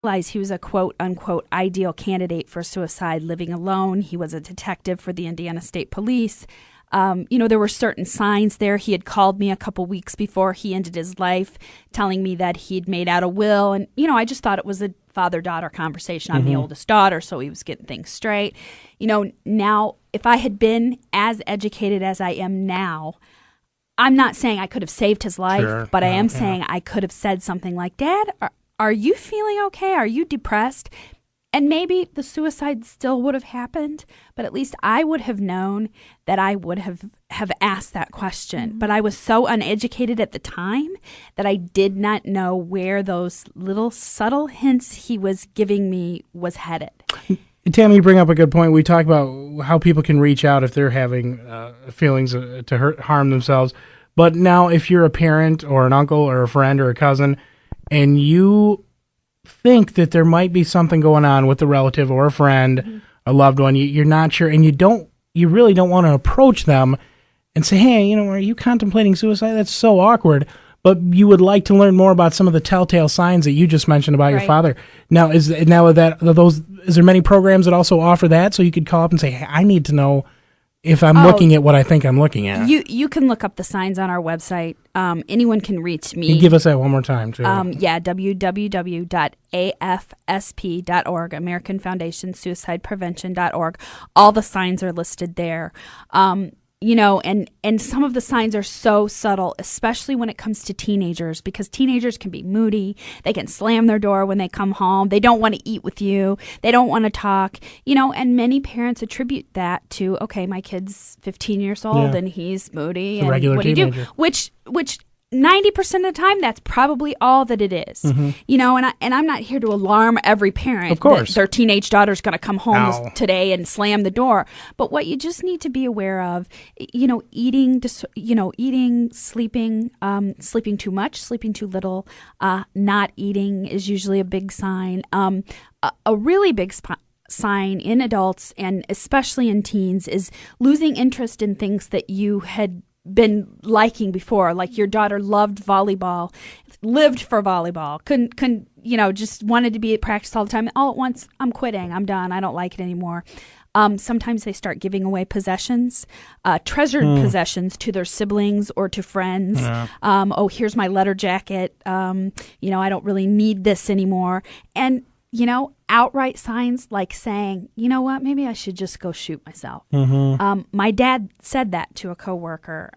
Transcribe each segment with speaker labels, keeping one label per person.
Speaker 1: realize he was a quote-unquote ideal candidate for suicide, living alone. He was a detective for the Indiana State Police. There were certain signs there. He had called me a couple weeks before he ended his life, telling me that he'd made out a will. And, I just thought it was a father-daughter conversation. I'm the oldest daughter, so he was getting things straight. Now, if I had been as educated as I am now, I'm not saying I could have saved his life, but I am saying I could have said something like, Dad, are you feeling okay? Are you depressed? And maybe the suicide still would have happened, but at least I would have known that I would have asked that question. But I was so uneducated at the time that I did not know where those little subtle hints he was giving me was headed.
Speaker 2: Tammy, you bring up a good point. We talk about how people can reach out if they're having feelings to harm themselves. But now if you're a parent or an uncle or a friend or a cousin and you think that there might be something going on with a relative or a friend, a loved one, you're not sure, and you really don't want to approach them and say, hey, are you contemplating suicide? That's so awkward. But you would like to learn more about some of the telltale signs that you just mentioned about your father. Now, is there many programs that also offer that? So you could call up and say, hey, I need to know if I'm looking at what I think I'm looking at.
Speaker 1: You can look up the signs on our website. Anyone can reach me.
Speaker 2: You give us that one more time, too.
Speaker 1: www.afsp.org, American Foundation Suicide Prevention.org. All the signs are listed there. And some of the signs are so subtle, especially when it comes to teenagers, because teenagers can be moody. They can slam their door when they come home. They don't want to eat with you. They don't want to talk, and many parents attribute that to, okay, my kid's 15 years old and he's moody. And
Speaker 2: regular
Speaker 1: what do you
Speaker 2: teenager.
Speaker 1: do? Which 90% of the time, that's probably all that it is. And I'm not here to alarm every parent.
Speaker 2: Of course.
Speaker 1: That their teenage daughter's going to come home today and slam the door. But what you just need to be aware of, eating, sleeping, sleeping too much, sleeping too little, not eating is usually a big sign. A really big sign in adults and especially in teens is losing interest in things that you had been liking before. Like your daughter lived for volleyball, couldn't just wanted to be at practice all the time. All at once, I'm quitting, I'm done, I don't like it anymore. Sometimes they start giving away possessions, treasured possessions to their siblings or to friends. Here's my letter jacket, I don't really need this anymore. And outright signs like saying, you know what, maybe I should just go shoot myself. My dad said that to a coworker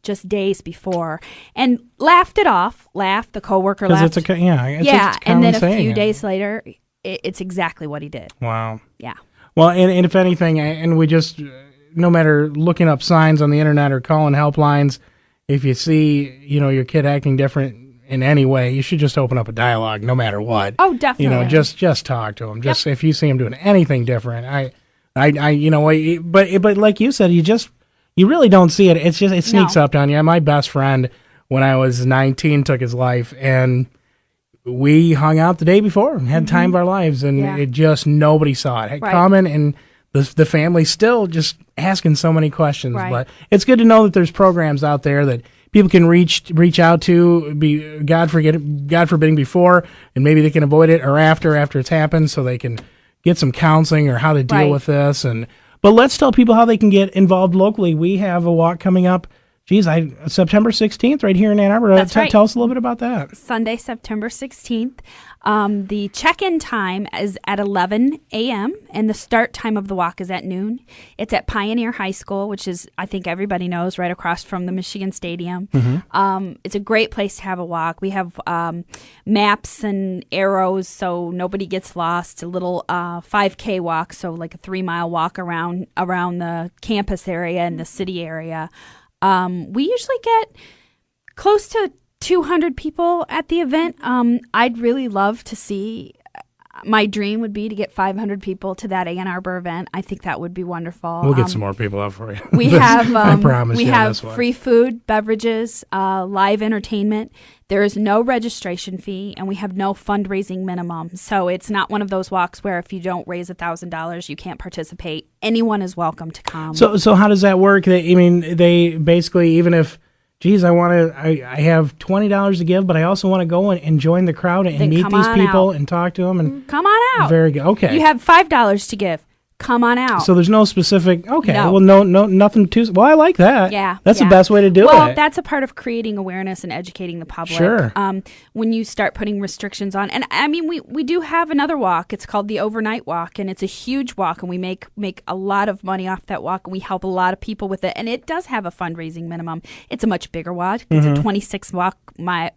Speaker 1: just days before and laughed it off. The coworker laughed. It's and then a few days later, it's exactly what he did.
Speaker 2: Wow.
Speaker 1: Yeah.
Speaker 2: Well, and if anything, and we just, no matter looking up signs on the internet or calling helplines, if you see, your kid acting different in any way, you should just open up a dialogue, no matter what.
Speaker 1: Oh, definitely.
Speaker 2: Just talk to him. Just if you see him doing anything different, but like you said, you really don't see it. It sneaks up on you. My best friend, when I was 19, took his life, and we hung out the day before, had time of our lives, and it just nobody saw it coming, and the family still just asking so many questions. Right. But it's good to know that there's programs out there that people can reach out to, be God forbidding before, and maybe they can avoid it or after it's happened, so they can get some counseling or how to deal with this. But let's tell people how they can get involved locally. We have a walk coming up. September 16th, right here in Ann Arbor.
Speaker 1: That's right.
Speaker 2: Tell us a little bit about that.
Speaker 1: Sunday, September 16th. The check-in time is at 11 a.m., and the start time of the walk is at noon. It's at Pioneer High School, which is, I think everybody knows, right across from the Michigan Stadium. It's a great place to have a walk. We have maps and arrows so nobody gets lost, a little 5K walk, so like a 3-mile walk around the campus area and the city area. We usually get close to 200 people at the event. I'd really love to see, my dream would be to get 500 people to that Ann Arbor event. I think that would be wonderful.
Speaker 2: We'll get some more people up for you.
Speaker 1: We have,
Speaker 2: I promise
Speaker 1: we have free food, beverages, live entertainment. There is no registration fee, and we have no fundraising minimum. So it's not one of those walks where if you don't raise $1,000, you can't participate. Anyone is welcome to come.
Speaker 2: So how does that work? They basically, even if geez, I have $20 to give, but I also want to go and join the crowd and
Speaker 1: Then
Speaker 2: meet
Speaker 1: come
Speaker 2: these
Speaker 1: on
Speaker 2: people
Speaker 1: out.
Speaker 2: and talk to them. And
Speaker 1: Come on out.
Speaker 2: very good. Okay.
Speaker 1: You have $5 to give. Come on out.
Speaker 2: So there's no specific. Okay.
Speaker 1: No.
Speaker 2: Well, no, nothing too. Well, I like that.
Speaker 1: Yeah,
Speaker 2: That's
Speaker 1: yeah.
Speaker 2: the best way to do
Speaker 1: Well,
Speaker 2: it.
Speaker 1: that's a part of creating awareness and educating the public.
Speaker 2: Sure.
Speaker 1: When you start putting restrictions on, and I mean, we do have another walk. It's called the Overnight Walk, and it's a huge walk, and we make a lot of money off that walk, and we help a lot of people with it. And it does have a fundraising minimum. It's a much bigger walk. It's a 26 mile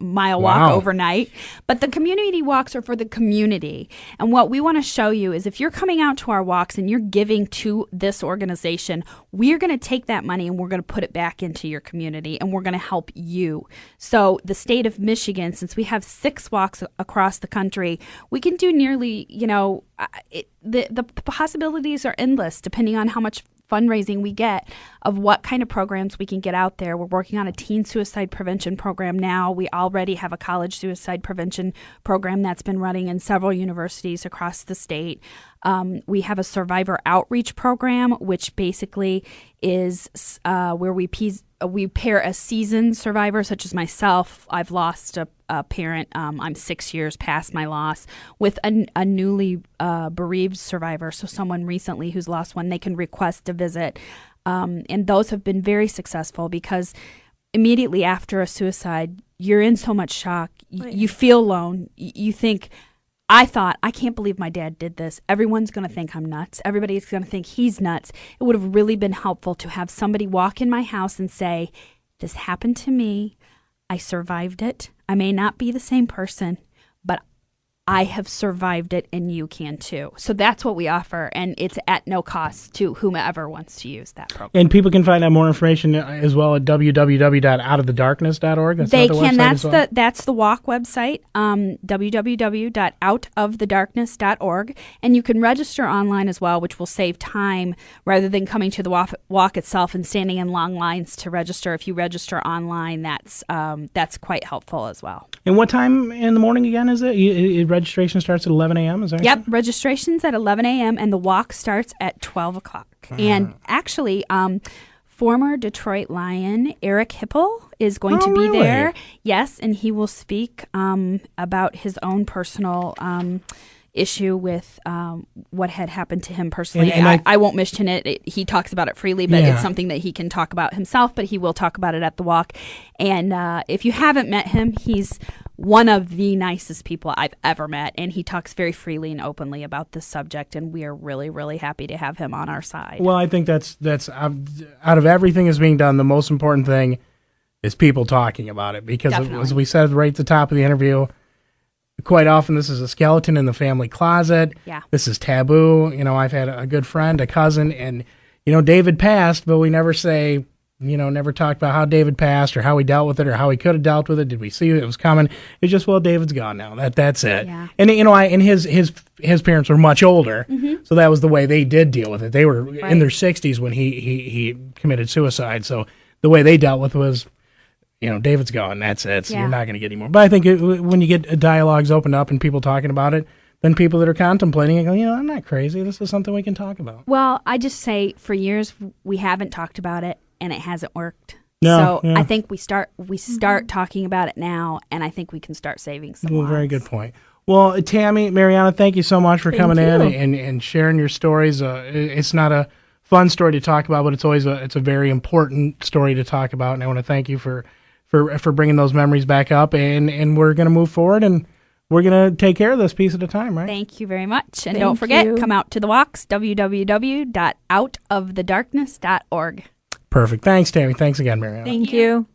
Speaker 1: walk
Speaker 2: Wow.
Speaker 1: overnight. But the community walks are for the community. And what we want to show you is if you're coming out to our walks and you're giving to this organization, we're going to take that money and we're going to put it back into your community and we're going to help you. So the state of Michigan, since we have 6 walks across the country, we can do nearly, the possibilities are endless depending on how much fundraising we get of what kind of programs we can get out there. We're working on a teen suicide prevention program now. We already have a college suicide prevention program that's been running in several universities across the state. We have a survivor outreach program, which basically is where we pair a seasoned survivor, such as myself. I've lost a parent. I'm 6 years past my loss, with a newly bereaved survivor. So someone recently who's lost one, they can request a visit. And those have been very successful because immediately after a suicide, you're in so much shock. You feel alone. You think, I thought, I can't believe my dad did this. Everyone's going to think I'm nuts. Everybody's going to think he's nuts. It would have really been helpful to have somebody walk in my house and say, this happened to me. I survived it. I may not be the same person, but I have survived it and you can too. So that's what we offer, and it's at no cost to whomever wants to use that program.
Speaker 2: And people can find out more information as well at www.outofthedarkness.org.
Speaker 1: They can. That's the walk website, www.outofthedarkness.org, and you can register online as well, which will save time rather than coming to the walk itself and standing in long lines to register. If you register online, that's quite helpful as well.
Speaker 2: And what time in the morning again is it? Registration starts at 11 a.m. Is that
Speaker 1: Yep, registration's at 11 a.m. and the walk starts at 12 o'clock. And actually, former Detroit Lion Eric Hipple is going to be there. Yes, and he will speak about his own personal issue with what had happened to him personally. And I won't mention it. He talks about it freely, but it's something that he can talk about himself, but he will talk about it at the walk. And if you haven't met him, he's one of the nicest people I've ever met, and he talks very freely and openly about this subject, and we are really, really happy to have him on our side.
Speaker 2: Well, I think that's out of everything that's being done, the most important thing is people talking about it, because as we said right at the top of the interview, quite often this is a skeleton in the family closet.
Speaker 1: Yeah.
Speaker 2: This is taboo. I've had a good friend, a cousin, and David passed, but we never say, never talked about how David passed or how he dealt with it or how he could have dealt with it. Did we see it was coming? It's just, well, David's gone now. That's it.
Speaker 1: Yeah.
Speaker 2: And and his parents were much older, so that was the way they did deal with it. They were in their 60s when he committed suicide. So the way they dealt with it was, David's gone. That's it. So you're not going to get any more. But I think when you get dialogues opened up and people talking about it, then people that are contemplating it go, I'm not crazy. This is something we can talk about.
Speaker 1: Well, I just say for years we haven't talked about it, and it hasn't worked.
Speaker 2: No,
Speaker 1: so I think we start talking about it now, and I think we can start saving some lives.
Speaker 2: Very good point. Well, Tammy, Mariana, thank you so much for coming in and sharing your stories. It's not a fun story to talk about, but it's always it's a very important story to talk about, and I want to thank you for bringing those memories back up, and we're going to move forward, and we're going to take care of this piece at a time, right?
Speaker 1: Thank you very much. And don't forget, come out to the walks, www.outofthedarkness.org.
Speaker 2: Perfect. Thanks, Tammy. Thanks again, Mariana.
Speaker 3: Thank you.